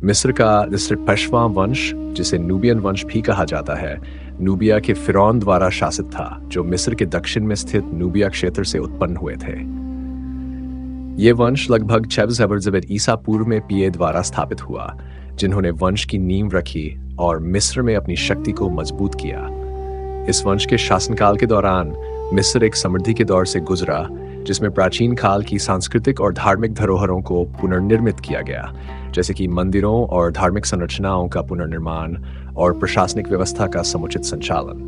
मिस्र का जैसे पेशवा वंश, जिसे नूबियन वंश भी कहा जाता है, नूबिया के फिरौन द्वारा शासित था, जो मिस्र के दक्षिण में स्थित नूबिया क्षेत्र से उत्पन्न हुए थे। ये वंश लगभग 6 ईसा पूर्व में पीए द्वारा स्थापित हुआ, जिन्होंने वंश की नींव रखी और मिस्र में अपनी शक्ति को मजबूत किया। इस वंश के शासनकाल के दौरान मिस्र एक समृद्धि के दौर से गुजरा, जिसमें प्राचीन काल की सांस्कृतिक और धार्मिक धरोहरों को पुनर्निर्मित किया गया, जैसे कि मंदिरों और धार्मिक संरचनाओं का पुनर्निर्माण और प्रशासनिक व्यवस्था का समुचित संचालन।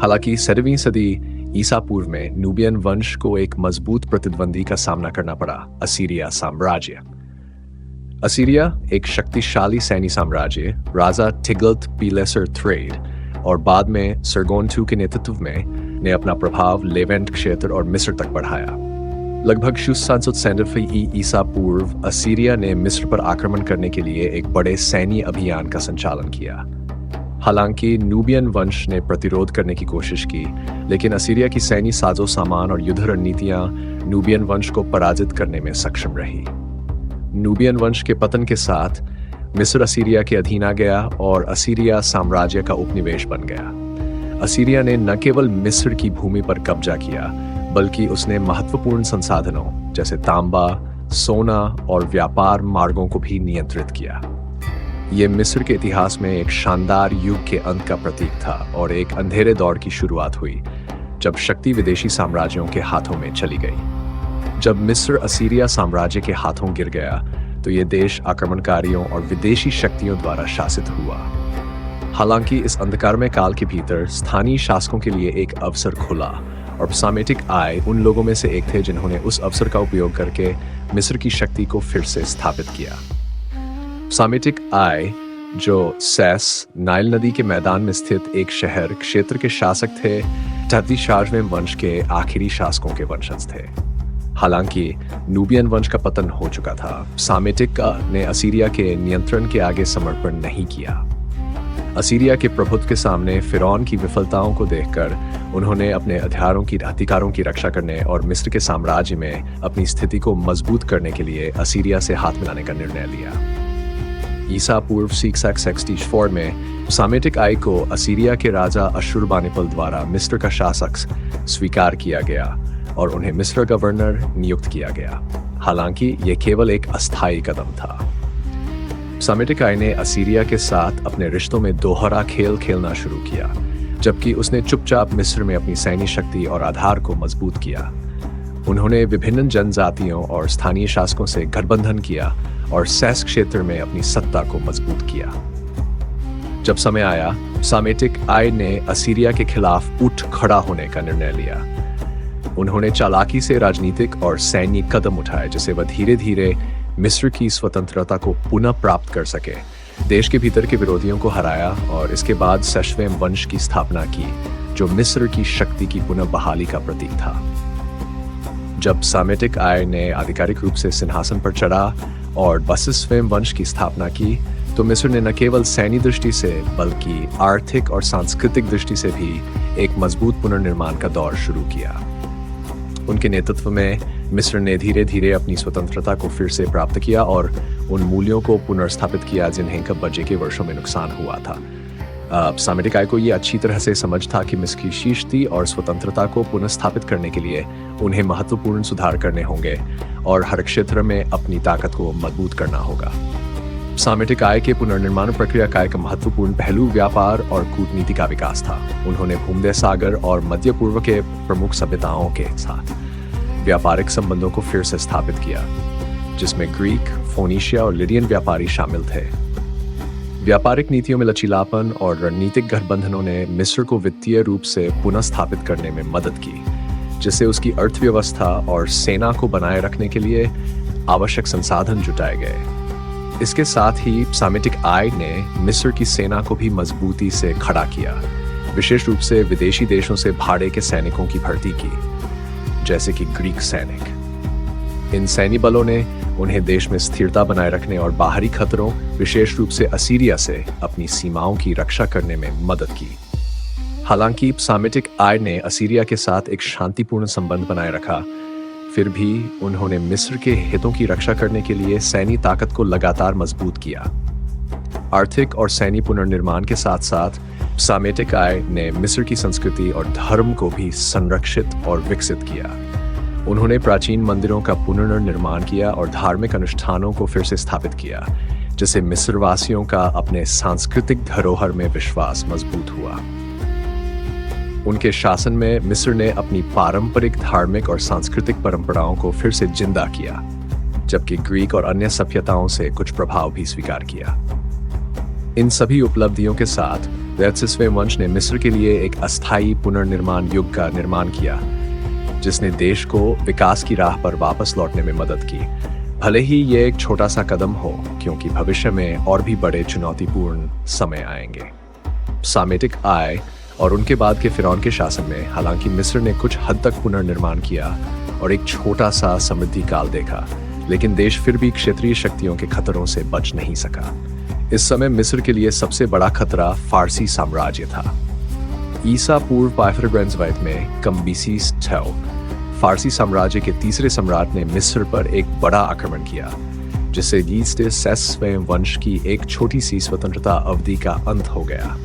हालांकि 7वीं सदी ईसा पूर्व में नूबियन वंश को एक मजबूत प्रतिद्वंदी का सामना करना पड़ा, असीरिया साम्राज्य। असीरिया एक शक्तिशाली सैन्य साम्राज्य राजा टिग्लत-पिलेसर III और बाद में सरगोन II के नेतृत्व में ने अपना प्रभाव लेवेंट क्षेत्र और मिस्र तक बढ़ाया। लगभग 750 ईसा पूर्व असीरिया ने मिस्र पर आक्रमण करने के लिए एक बड़े सैन्य अभियान का संचालन किया। हालांकि नूबियन वंश ने प्रतिरोध करने की कोशिश की, लेकिन असीरिया की सैन्य साजो सामान और युद्ध रणनीतियां नूबियन वंश को पराजित करने में सक्षम रही। नूबियन वंश के पतन के साथ मिस्र असीरिया के अधीन आ गया और असीरिया साम्राज्य का उपनिवेश बन गया। असीरिया ने न केवल मिस्र की भूमि पर कब्जा किया, बल्कि उसने महत्वपूर्ण संसाधनों जैसे तांबा, सोना और व्यापार मार्गों को भी नियंत्रित किया। ये मिस्र के इतिहास में एक शानदार युग के अंत का प्रतीक था और एक अंधेरे दौर की शुरुआत हुई, जब शक्ति विदेशी साम्राज्यों के हाथों में चली गई। जब मिस्र असीरिया साम्राज्य के हाथों गिर गया, तो ये देश आक्रमणकारियों और विदेशी शक्तियों द्वारा शासित हुआ। हालांकि इस अंधकारमय काल के भीतर स्थानीय शासकों के लिए एक अवसर खुला और पसामेटिक आय उन लोगों में से एक थे जिन्होंने उस अवसर का उपयोग करके मिस्र की शक्ति को फिर से स्थापित किया। पसामेटिक आय, जो सैस नाइल नदी के मैदान में स्थित एक शहर क्षेत्र के शासक थे, टहती-शार्जमें वंश के आखिरी शासकों के वंशज थे। हालांकि नूबियन वंश का पतन हो चुका था, पसामेटिक ने असीरिया के नियंत्रण के आगे समर्पण नहीं किया। असीरिया के प्रभुत्व के सामने फिरौन की विफलताओं को देखकर उन्होंने अपने अधिकारों की रक्षा करने और मिस्र के साम्राज्य में अपनी स्थिति को मजबूत करने के लिए असीरिया से हाथ मिलाने का निर्णय लिया। ईसा पूर्व 664 में पसामेटिक आय को असीरिया के राजा अशुरबानिपल द्वारा मिस्र का शासक स्वीकार किया गया और उन्हें मिस्र गवर्नर नियुक्त किया गया। हालांकि यह केवल एक अस्थायी कदम था। पसामेटिक आय ने असीरिया के साथ अपने रिश्तों में दोहरा खेल खेलना शुरू किया, जबकि उसने चुपचाप मिस्र में अपनी सैन्य शक्ति और आधार को मजबूत किया। उन्होंने विभिन्न जनजातियों और स्थानीय शासकों से गठबंधन किया और सैस क्षेत्र में अपनी सत्ता को मजबूत किया। जब समय आया, पसामेटिक आय ने असीरिया के खिलाफ उठ खड़ा होने का निर्णय लिया। उन्होंने चालाकी से राजनीतिक और सैन्य कदम उठाए, जिससे वह धीरे धीरे मिस्र की स्वतंत्रता को पुनः प्राप्त कर सके, देश के भीतर के विरोधियों को हराया और इसके बाद सेशवेम वंश की स्थापना की, जो मिस्र की शक्ति की पुनः बहाली का प्रतीक था। जब पसामेटिक आय ने आधिकारिक रूप से सिंहासन पर चढ़ा और बसिस्वेम वंश की स्थापना की, तो मिस्र ने न केवल सैन्य दृष्टि से बल्कि आर्थिक और सांस्कृतिक दृष्टि से भी एक मजबूत पुनर्निर्माण का दौर शुरू किया। उनके नेतृत्व में मिस्र ने धीरे धीरे अपनी स्वतंत्रता को फिर से प्राप्त किया और उन मूल्यों को पुनर्स्थापित किया जिन्हें कब्जे के वर्षों में नुकसान हुआ था। पसामेटिक आय को ये अच्छी तरह से समझ था कि मिस्र की शीर्षती और स्वतंत्रता को पुनर्स्थापित करने के लिए उन्हें महत्वपूर्ण सुधार करने होंगे और हर क्षेत्र में अपनी ताकत को मजबूत करना होगा। पसामेटिक आय के पुनर्निर्माण प्रक्रिया का एक महत्वपूर्ण पहलू व्यापार और कूटनीति का विकास था। उन्होंने भूमध्य सागर और मध्य पूर्व के प्रमुख सभ्यताओं के साथ व्यापारिक संबंधों को फिर से स्थापित किया, जिसमें ग्रीक, फोनीशिया और लिडियन व्यापारी शामिल थे। व्यापारिक नीतियों में लचीलापन और रणनीतिक गठबंधनों ने मिस्र को वित्तीय रूप से पुनः स्थापित करने में मदद की, जिससे उसकी अर्थव्यवस्था और सेना को बनाए रखने के लिए आवश्यक संसाधन जुटाए गए। इसके साथ ही पसामेटिक आय ने मिस्र की सेना को भी मजबूती से खड़ा किया, विशेष रूप से विदेशी देशों से भाड़े के सैनिकों की भर्ती की, जैसे कि ग्रीक सैनिक। इन सैन्य बलों ने उन्हें देश में स्थिरता बनाए रखने और बाहरी खतरों, विशेष रूप से असीरिया से अपनी सीमाओं की रक्षा करने में मदद की। हालांकि पसामेटिक आय ने असीरिया के साथ एक शांतिपूर्ण संबंध बनाए रखा, फिर भी उन्होंने मिस्र के हितों की रक्षा करने के लिए सैन्य ताकत को लगातार मजबूत किया। आर्थिक और सैन्य पुनर्निर्माण के साथ साथ सामेटिक आय ने मिस्र की संस्कृति और धर्म को भी संरक्षित और विकसित किया। उन्होंने प्राचीन मंदिरों का पुनर्निर्माण किया और धार्मिक अनुष्ठानों को फिर से स्थापित किया, जिससे मिस्रवासियों का अपने सांस्कृतिक धरोहर में विश्वास मजबूत हुआ। उनके शासन में मिस्र ने अपनी पारंपरिक धार्मिक और सांस्कृतिक परंपराओं को फिर से जिंदा किया, जबकि ग्रीक और अन्य सभ्यताओं से कुछ प्रभाव भी स्वीकार किया। इन सभी उपलब्धियों के साथ ह्यत्सिस्वे वंश ने मिस्र के लिए एक अस्थायी पुनर्निर्माण युग का निर्माण किया, जिसने देश को विकास की राह पर वापस लौटने में मदद की। भले ही ये एक छोटा सा कदम हो, क्योंकि भविष्य में और भी बड़े चुनौतीपूर्ण समय आएंगे। सामेटिक आय और उनके बाद के फिरौन के शासन में हालांकि मिस्र ने कुछ हद तक पुनर्निर्माण किया और एक छोटा सा समृद्धि काल देखा, लेकिन देश फिर भी क्षेत्रीय शक्तियों के खतरों से बच नहीं सका। इस समय मिस्र के लिए सबसे बड़ा खतरा फारसी साम्राज्य था। ईसा पूर्व 500 में कम्बिसीस ठेओ, फारसी साम्राज्य के तीसरे सम्राट ने मिस्र पर एक बड़ा आक्रमण किया, जिससे ह्यत्सिस्वे वंश की एक छोटी सी स्वतंत्रता अवधि का अंत हो गया।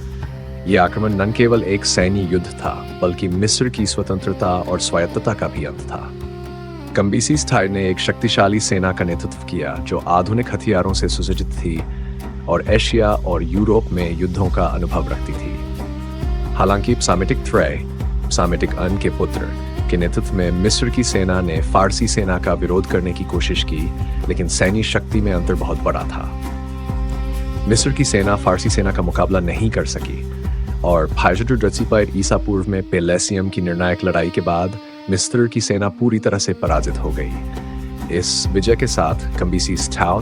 यह आक्रमण न केवल एक सैन्य युद्ध था, बल्कि मिस्र की स्वतंत्रता और स्वायत्तता का भी अंत था। कम्बिसीस ठेओ ने एक शक्तिशाली सेना का नेतृत्व किया, जो आधुनिक हथियारों से सुसज्जित थी और एशिया और यूरोप में युद्धों का अनुभव रखती थी। हालांकि सामेटिक त्रेय, सामेटिक अन के पुत्र के नेतृत्व में मिस्र की सेना ने फारसी सेना का विरोध करने की कोशिश की, लेकिन सैन्य शक्ति में अंतर बहुत बड़ा था। मिस्र की सेना फारसी सेना का मुकाबला नहीं कर सकी और 535 ईसा पूर्व में पेलेसियम की निर्णायक लड़ाई के बाद मिस्र की सेना पूरी तरह से पराजित हो गई। इस विजय के साथ कम्बिसीस ठेओ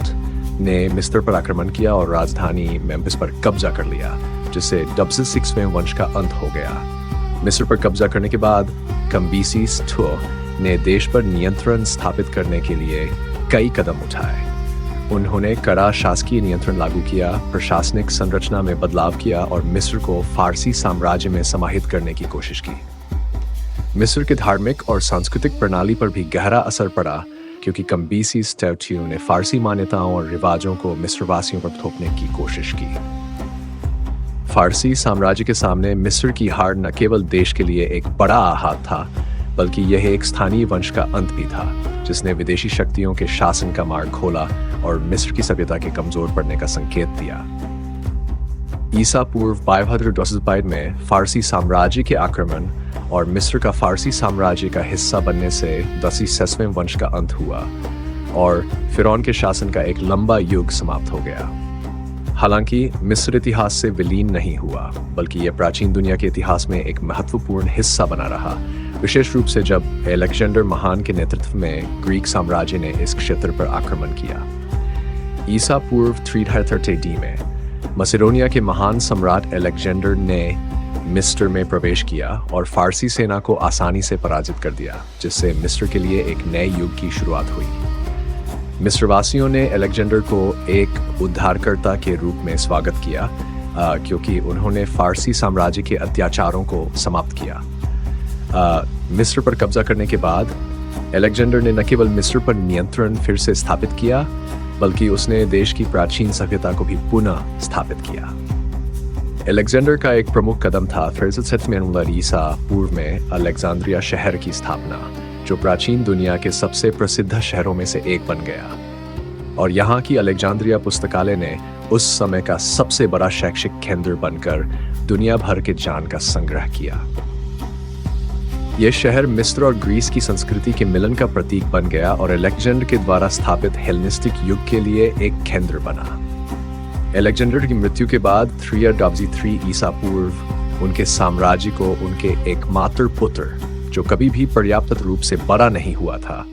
ने मिस्र पर आक्रमण किया और राजधानी मेम्फिस पर कब्जा कर लिया, जिससे ह्यत्सिस्वे वंश का अंत हो गया। मिस्र पर कब्जा करने के बाद कम्बिसीस ठेओ ने देश पर नियंत्रण स्थापित करने के लिए कई कदम उठाए। उन्होंने कड़ा शासकीय नियंत्रण लागू किया, प्रशासनिक संरचना में बदलाव किया और मिस्र को फारसी साम्राज्य में समाहित करने की कोशिश की। मिस्र के धार्मिक और सांस्कृतिक प्रणाली पर भी गहरा असर पड़ा, क्योंकि कम्बिसीस ठेओ ने फारसी मान्यताओं और रिवाजों को मिस्रवासियों पर थोपने की कोशिश की। फारसी साम्राज्य के सामने मिस्र की हार न केवल देश के लिए एक बड़ा आघात था, बल्कि यह एक स्थानीय वंश का अंत भी था, जिसने विदेशी शक्तियों के शासन का मार्ग खोला और मिस्र की सभ्यता के कमजोर पड़ने का संकेत दिया। ईसा पूर्व 525 में फारसी साम्राज्य के आक्रमण और मिस्र का फारसी साम्राज्य का हिस्सा बनने से ह्यत्सिस्वे वंश का अंत हुआ और फिरौन के शासन का एक लंबा युग समाप्त हो गया। हालांकि मिस्र इतिहास से विलीन नहीं हुआ, बल्कि यह प्राचीन दुनिया के इतिहास में एक महत्वपूर्ण हिस्सा बना रहा, विशेष रूप से जब अलेक्जेंडर महान के नेतृत्व में ग्रीक साम्राज्य ने इस क्षेत्र पर आक्रमण किया। ईसा पूर्व 330 AD में मसेडोनिया के महान सम्राट अलेक्जेंडर ने मिस्र में प्रवेश किया और फारसी सेना को आसानी से पराजित कर दिया, जिससे मिस्र के लिए एक नए युग की शुरुआत हुई। मिस्रवासियों ने अलेक्जेंडर को एक उद्धारकर्ता के रूप में स्वागत किया, क्योंकि उन्होंने फारसी साम्राज्य के अत्याचारों को समाप्त किया। मिस्र पर कब्जा करने के बाद अलेक्जेंडर ने न केवल मिस्र पर नियंत्रण फिर से स्थापित किया, बल्कि उसने देश की प्राचीन सभ्यता को भी पुनः स्थापित किया। अलेक्जेंडर का एक प्रमुख कदम था 337 ईसा पूर्व में अलेक्जेंड्रिया शहर की स्थापना, जो प्राचीन दुनिया के सबसे प्रसिद्ध शहरों में से एक बन गया। और यहाँ की अलेक्जेंड्रिया पुस्तकालय ने उस समय का सबसे बड़ा शैक्षिक केंद्र बनकर दुनिया भर के ज्ञान का संग्रह किया। यह शहर मिस्र और ग्रीस की संस्कृति के मिलन का प्रतीक बन गया और अलेक्जेंडर के द्वारा स्थापित हेलेनिस्टिक युग के लिए एक केंद्र बना। अलेक्जेंडर की मृत्यु के बाद 333 ईसा पूर्व उनके साम्राज्य को उनके एकमात्र पुत्र, जो कभी भी पर्याप्त रूप से बड़ा नहीं हुआ था,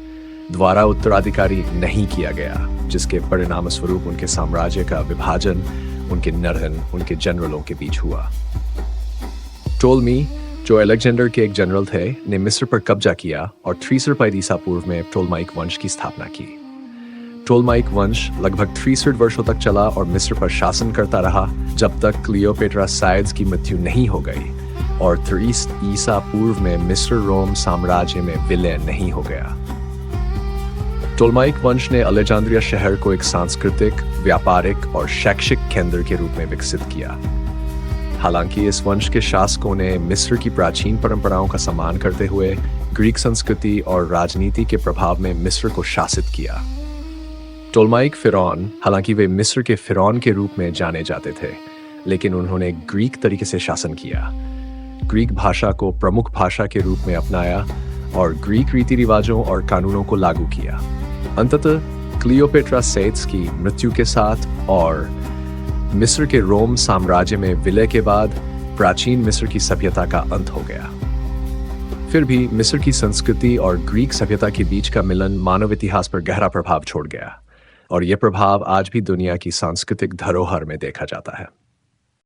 द्वारा उत्तराधिकारी नहीं किया गया, जिसके परिणाम स्वरूप उनके साम्राज्य का विभाजन उनके नरहन, उनके जनरलों के बीच हुआ। टोलमी, जो अलेक्जेंडर के एक जनरल थे, ने मिस्र पर कब्जा किया और 335 ईसा पूर्व में टोलमाइक वंश की स्थापना की। टोलमाइक वंश लगभग 63 वर्षों तक चला और मिस्र पर शासन करता रहा, जब तक क्लियोपेट्रा साइड्स की मृत्यु नहीं हो गई और 30 ईसा पूर्व में मिस्र रोम साम्राज्य में विलय नहीं हो गया। टोलमाइक वंश ने अलेक्जेंड्रिया शहर को एक सांस्कृतिक, व्यापारिक और शैक्षिक केंद्र के रूप में विकसित किया। हालांकि इस वंश के शासकों ने मिस्र की प्राचीन परंपराओं का सम्मान करते हुए ग्रीक संस्कृति और राजनीति के प्रभाव में मिस्र को शासित किया। टोलमाइक फिरौन, हालांकि वे मिस्र के फिरौन के रूप में जाने जाते थे, लेकिन उन्होंने ग्रीक तरीके से शासन किया, ग्रीक भाषा को प्रमुख भाषा के रूप में अपनाया और ग्रीक रीति रिवाजों और कानूनों को लागू किया। अंततः क्लियोपेट्रा सेट्स की मृत्यु के साथ और मिस्र के रोम साम्राज्य में विलय के बाद प्राचीन मिस्र की सभ्यता का अंत हो गया। फिर भी मिस्र की संस्कृति और ग्रीक सभ्यता के बीच का मिलन मानव इतिहास पर गहरा प्रभाव छोड़ गया और यह प्रभाव आज भी दुनिया की सांस्कृतिक धरोहर में देखा जाता है।